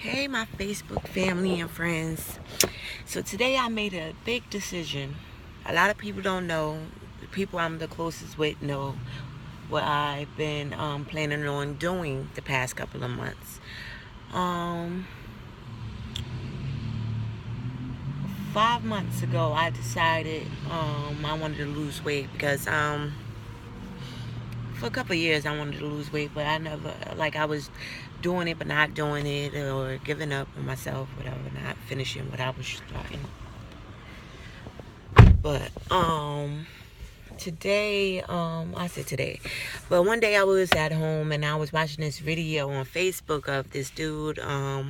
Hey, my Facebook family and friends. So today I made a big decision. A lot of people don't know. The people I'm the closest with know what I've been planning on doing the past couple of months. Um, 5 months ago, I decided I wanted to lose weight because for a couple of years I wanted to lose weight, but I never, like, I was doing it but not doing it, or giving up on myself, whatever, not finishing what I was starting. But today, I said today, but one day I was at home and I was watching this video on Facebook of this dude. I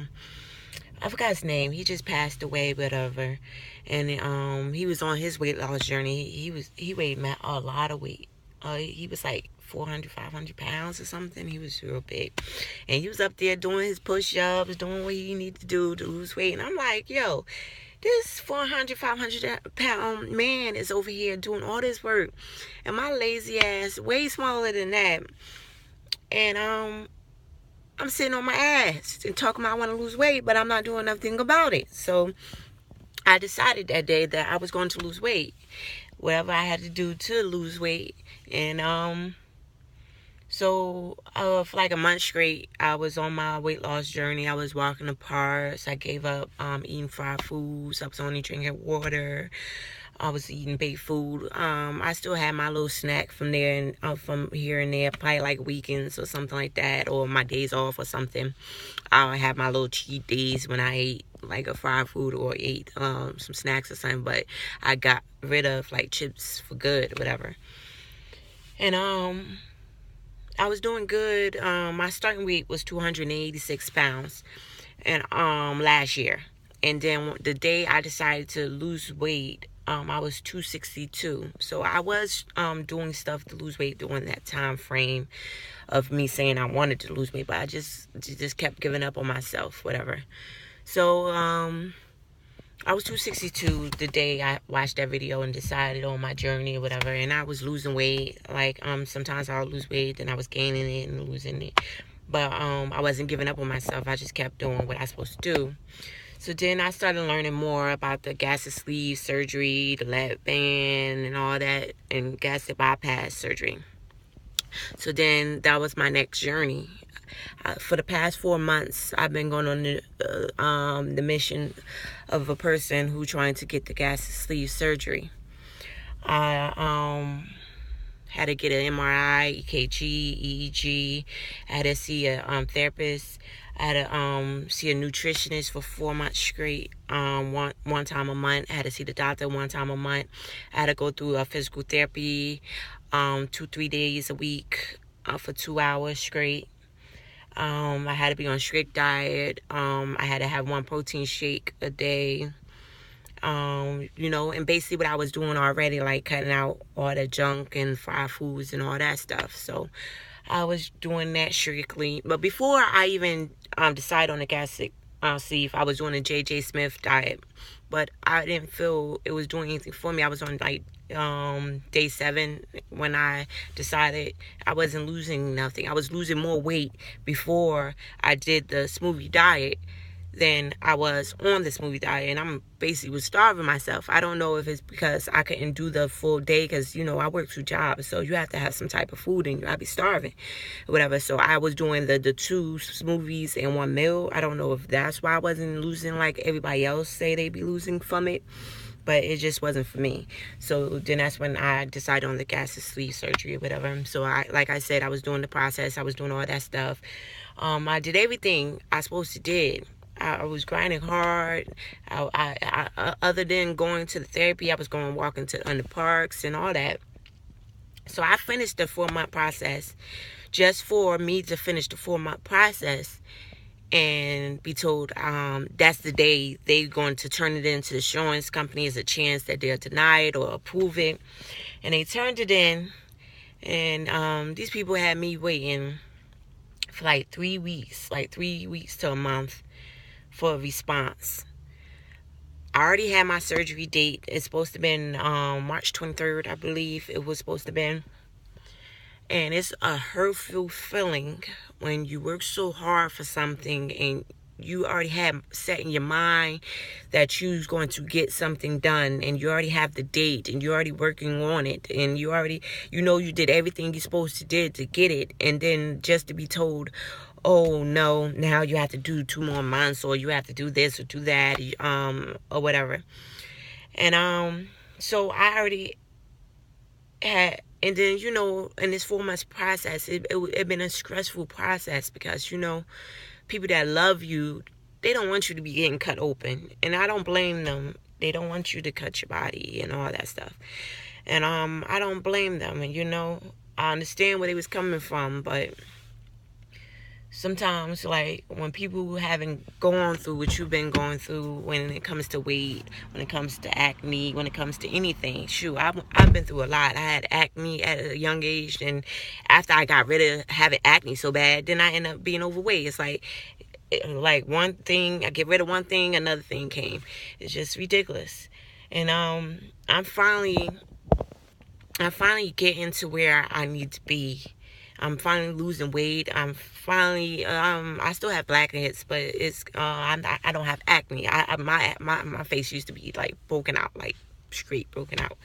forgot his name. He just passed away, whatever. And he was on his weight loss journey. He weighed a lot of weight. He was like 400, 500 pounds or something. He was real big, and he was up there doing his push-ups, doing what he needed to do to lose weight. And I'm like, yo, this 400, 500 pound man is over here doing all this work, and my lazy ass way smaller than that. And I'm sitting on my ass and talking about I want to lose weight, but I'm not doing nothing about it. So I decided that day that I was going to lose weight, whatever I had to do to lose weight. And so for like a month straight, I was on my weight loss journey. I was walking apart. I gave up eating fried foods. I was only drinking water. I was eating baked food. I still had my little snack from there and from here and there, probably like weekends or something like that, or my days off or something. I have my little cheat days when I ate like a fried food or ate some snacks or something. But I got rid of like chips for good or whatever. And I was doing good. My starting weight was 286 pounds, and last year. And then the day I decided to lose weight, I was 262. So I was doing stuff to lose weight during that time frame of me saying I wanted to lose weight, but I just kept giving up on myself, whatever. So I was 262 the day I watched that video and decided on my journey or whatever. And I was losing weight. Like sometimes I would lose weight, then I was gaining it and losing it. But I wasn't giving up on myself. I just kept doing what I was supposed to do. So then I started learning more about the gastric sleeve surgery, the lap band, and all that, and gastric bypass surgery. So then that was my next journey. For the past 4 months, I've been going on the mission of a person who trying to get the gastric sleeve surgery. I had to get an MRI, EKG, EEG. I had to see a therapist. I had to see a nutritionist for 4 months straight. One time a month. I had to see the doctor one time a month. I had to go through a physical therapy 2-3 days a week for 2 hours straight. I had to be on strict diet. I had to have 1 protein shake a day. And basically what I was doing already, like cutting out all the junk and fried foods and all that stuff. So I was doing that strictly. But before I even decided on the gastric sleeve, I was doing a JJ Smith diet. But I didn't feel it was doing anything for me. I was on like day 7 when I decided I wasn't losing nothing. I was losing more weight before I did the smoothie diet than I was on the smoothie diet, and I'm basically was starving myself. I don't know if it's because I couldn't do the full day, because I work 2 jobs, so you have to have some type of food in you. I'd be starving or whatever. So I was doing the 2 smoothies and 1 meal. I don't know if that's why I wasn't losing like everybody else say they be losing from it, but it just wasn't for me. So then that's when I decided on the gastric sleeve surgery or whatever. So like I said, I was doing the process. I was doing all that stuff. I did everything I supposed to did. I was grinding hard. I other than going to the therapy, I was going walking in the parks and all that. So I finished the 4-month process just for me to finish the 4-month process and be told that's the day they're going to turn it into the insurance company. Is a chance that they'll deny it or approve it. And they turned it in, and these people had me waiting for like 3 weeks to a month for a response. I already had my surgery date. It's supposed to be March 23rd, I believe it was supposed to be. And it's a hurtful feeling when you work so hard for something and you already had set in your mind that you're going to get something done, and you already have the date, and you're already working on it, and you already, you did everything you're supposed to did to get it, and then just to be told, oh no, now you have to do 2 more months, or you have to do this or do that, or whatever. And so I already had, and then in this 4 months process, it been a stressful process, because people that love you, they don't want you to be getting cut open, and I don't blame them. They don't want you to cut your body and all that stuff, and I don't blame them. And I understand where they was coming from, but sometimes, like, when people haven't gone through what you've been going through, when it comes to weight, when it comes to acne, when it comes to anything, shoot, I've been through a lot. I had acne at a young age, and after I got rid of having acne so bad, then I ended up being overweight. It's like one thing, I get rid of one thing, another thing came. It's just ridiculous. And I'm finally getting to where I need to be. I'm finally losing weight. I'm finally, I still have blackheads, but it's, I don't have acne. My face used to be like broken out, like straight broken out.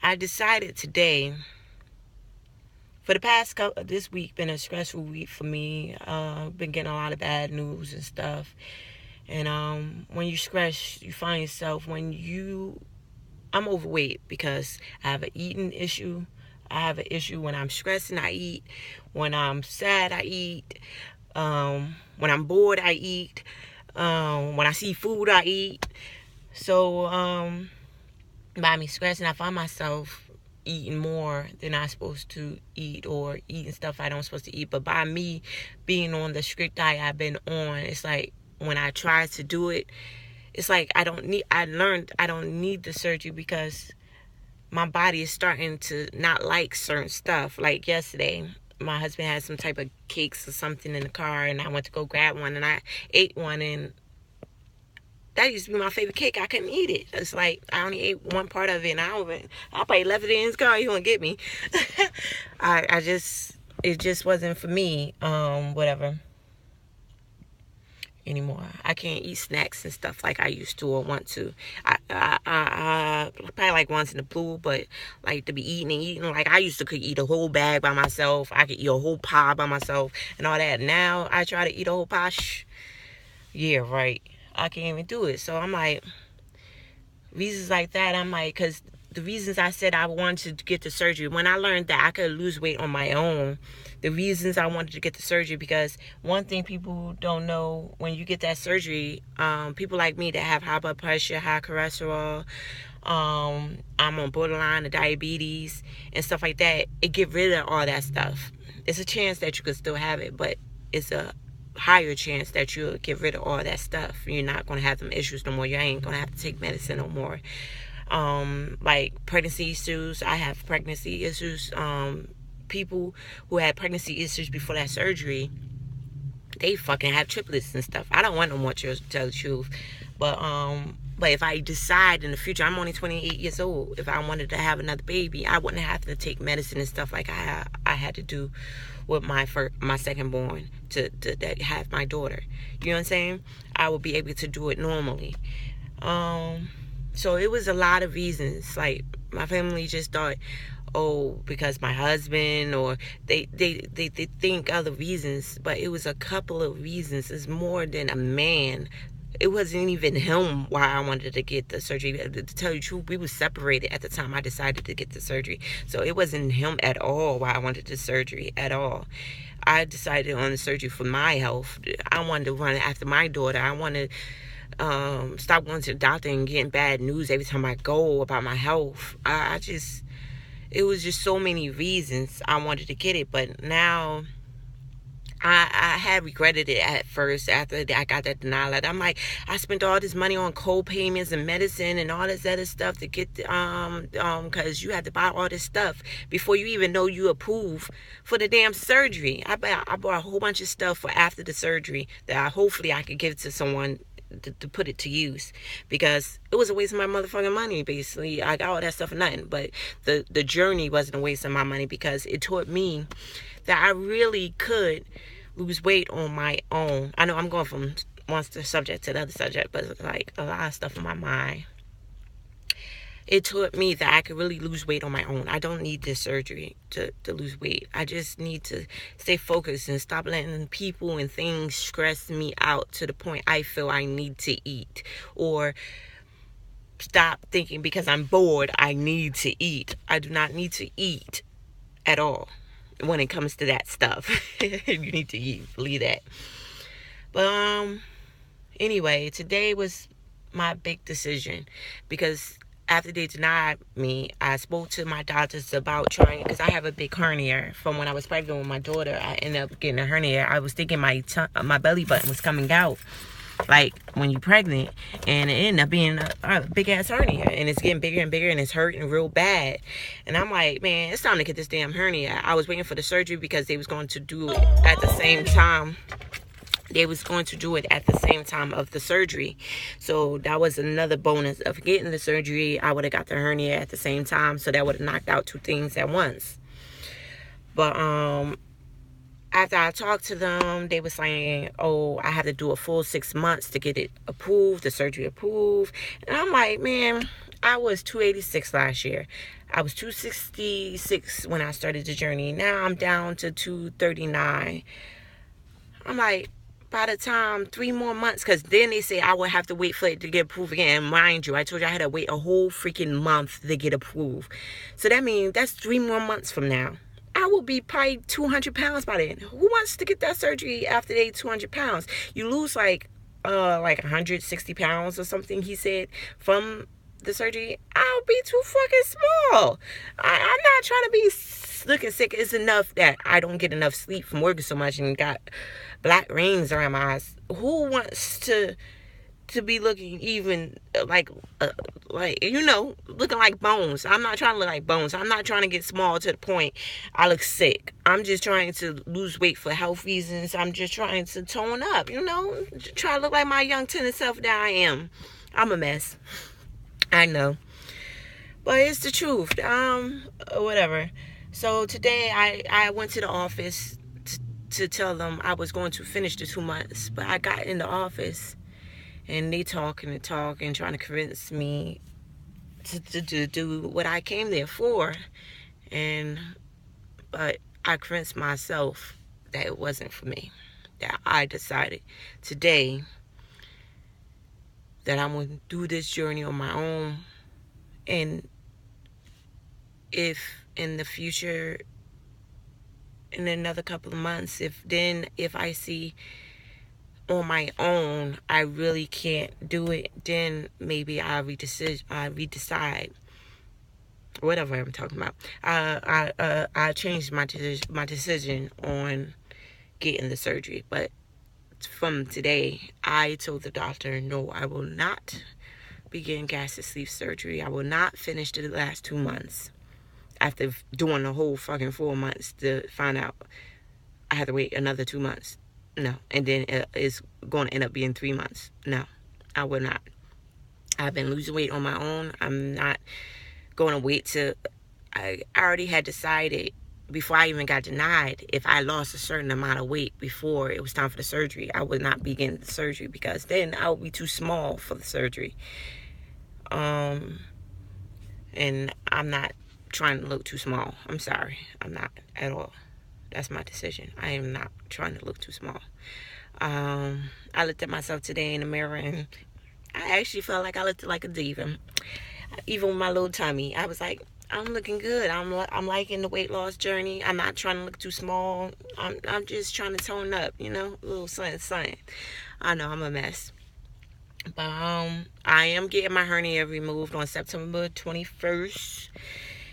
I decided today, for the past this week been a stressful week for me. Been getting a lot of bad news and stuff. And when you stress, you find yourself, I'm overweight because I have an eating issue. I have an issue when I'm stressing, I eat. When I'm sad, I eat. When I'm bored, I eat. When I see food, I eat. So by me stressing, I find myself eating more than I'm supposed to eat, or eating stuff I don't supposed to eat. But by me being on the strict diet I've been on, it's like when I try to do it, it's like I learned I don't need the surgery, because my body is starting to not like certain stuff. Like yesterday, my husband had some type of cakes or something in the car, and I went to go grab one, and I ate one, and that used to be my favorite cake. I couldn't eat it. It's like I only ate one part of it, and I probably left it in his car. He won't get me. It just wasn't for me. Whatever. Anymore. I can't eat snacks and stuff like I used to or want to. I probably like once in a blue, but like to be eating, like I used to could eat a whole bag by myself. I could eat a whole pie by myself and all that. Now I try to eat a whole pie. Yeah, right. I can't even do it. So I'm like, reasons like that, I'm like, because the reasons I said I wanted to get the surgery, when I learned that I could lose weight on my own, the reasons I wanted to get the surgery, because one thing people don't know, when you get that surgery, people like me that have high blood pressure, high cholesterol, I'm on borderline of diabetes and stuff like that, it get rid of all that stuff. It's a chance that you could still have it, but it's a higher chance that you'll get rid of all that stuff. You're not going to have them issues no more. You ain't going to have to take medicine no more. Like pregnancy issues. I have pregnancy issues. People who had pregnancy issues before that surgery, they fucking have triplets and stuff. I don't want no more to tell the truth. But if I decide in the future, I'm only 28 years old. If I wanted to have another baby, I wouldn't have to take medicine and stuff like I had to do with my second born to have my daughter. You know what I'm saying? I would be able to do it normally. So it was a lot of reasons. Like my family just thought, oh, because my husband, or they think other reasons, but it was a couple of reasons. It's more than a man. It wasn't even him why I wanted to get the surgery. To tell you the truth, we were separated at the time I decided to get the surgery. So it wasn't him at all why I wanted the surgery at all. I decided on the surgery for my health. I wanted to run after my daughter. I wanted to stop going to the doctor and getting bad news every time I go about my health. It was just so many reasons I wanted to get it. But now I had regretted it at first after I got that denial letter. I'm like, I spent all this money on co-payments and medicine and all this other stuff to get because you had to buy all this stuff before you even know you approve for the damn surgery. I bought a whole bunch of stuff for after the surgery that hopefully I could give to someone to put it to use, because it was a waste of my motherfucking money. Basically, I got all that stuff for nothing. But the journey wasn't a waste of my money, because it taught me that I really could lose weight on my own. I know I'm going from one subject to the other subject, but it's like a lot of stuff in my mind. It taught me that I could really lose weight on my own. I don't need this surgery to lose weight. I just need to stay focused and stop letting people and things stress me out to the point I feel I need to eat, or stop thinking because I'm bored I need to eat. I do not need to eat at all when it comes to that stuff. You need to eat. Believe that. But anyway, today was my big decision, because after they denied me, I spoke to my doctors about trying, because I have a big hernia from when I was pregnant with my daughter. I ended up getting a hernia. I was thinking my belly button was coming out, like when you're pregnant, and it ended up being a big ass hernia, and it's getting bigger and bigger, and it's hurting real bad. And I'm like, man, it's time to get this damn hernia. I was waiting for the surgery because they was going to do it at the same time. They was going to do it at the same time of the surgery. So that was another bonus of getting the surgery. I would have got the hernia at the same time, so that would have knocked out two things at once. But after I talked to them, they were saying, oh, I have to do a full 6 months to get it approved, the surgery approved. And I'm like, man, I was 286 last year. I was 266 when I started the journey. Now I'm down to 239. I'm like, by the time 3 more months, because then they say I would have to wait for it to get approved again. And mind you, I told you I had to wait a whole freaking month to get approved. So that means that's 3 more months from now. I will be probably 200 pounds by then. Who wants to get that surgery after they 200 pounds? You lose like 160 pounds or something, he said, from the surgery. I'll be too fucking small. I'm not trying to be looking sick. It's enough that I don't get enough sleep from working so much and got black rings around my eyes. Who wants to be looking even like looking like bones? I'm not trying to look like bones. I'm not trying to get small to the point I look sick. I'm just trying to lose weight for health reasons. I'm just trying to tone up, try to look like my young tender self that I am. I'm a mess, I know, but it's the truth. Whatever. So today I went to the office to tell them I was going to finish the 2 months, but I got in the office and they talking and trying to convince me to do what I came there for. But I convinced myself that it wasn't for me. That I decided today that I'm going to do this journey on my own. And if in the future, in another couple of months, if I see on my own I really can't do it, then maybe I redecide whatever I'm talking about. I changed my decision on getting the surgery. But from today, I told the doctor, no, I will not be getting gastric sleeve surgery. I will not finish the last 2 months after doing the whole fucking 4 months to find out I have to wait another 2 months. No. And then it's going to end up being 3 months. No, I will not. I've been losing weight on my own. I'm not going to wait till I already had decided before I even got denied, if I lost a certain amount of weight before it was time for the surgery, I would not be getting the surgery, because then I would be too small for the surgery. And I'm not trying to look too small. I'm sorry. I'm not at all. That's my decision. I am not trying to look too small. I looked at myself today in the mirror and I actually felt like I looked like a diva. Even with my little tummy, I was like, I'm looking good. I'm liking the weight loss journey. I'm not trying to look too small. I'm just trying to tone up, a little something. I know I'm a mess. But I am getting my hernia removed on September 21st.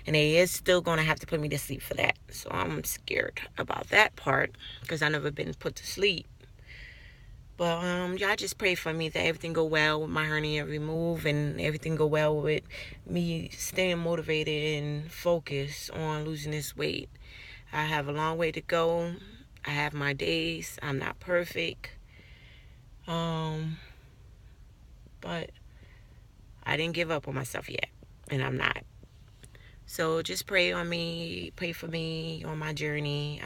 And they is still going to have to put me to sleep for that. So I'm scared about that part, because I've never been put to sleep. But y'all just pray for me that everything go well with my hernia removed, and everything go well with me staying motivated and focused on losing this weight. I have a long way to go. I have my days. I'm not perfect. but I didn't give up on myself yet, and I'm not. So just pray on me, pray for me on my journey.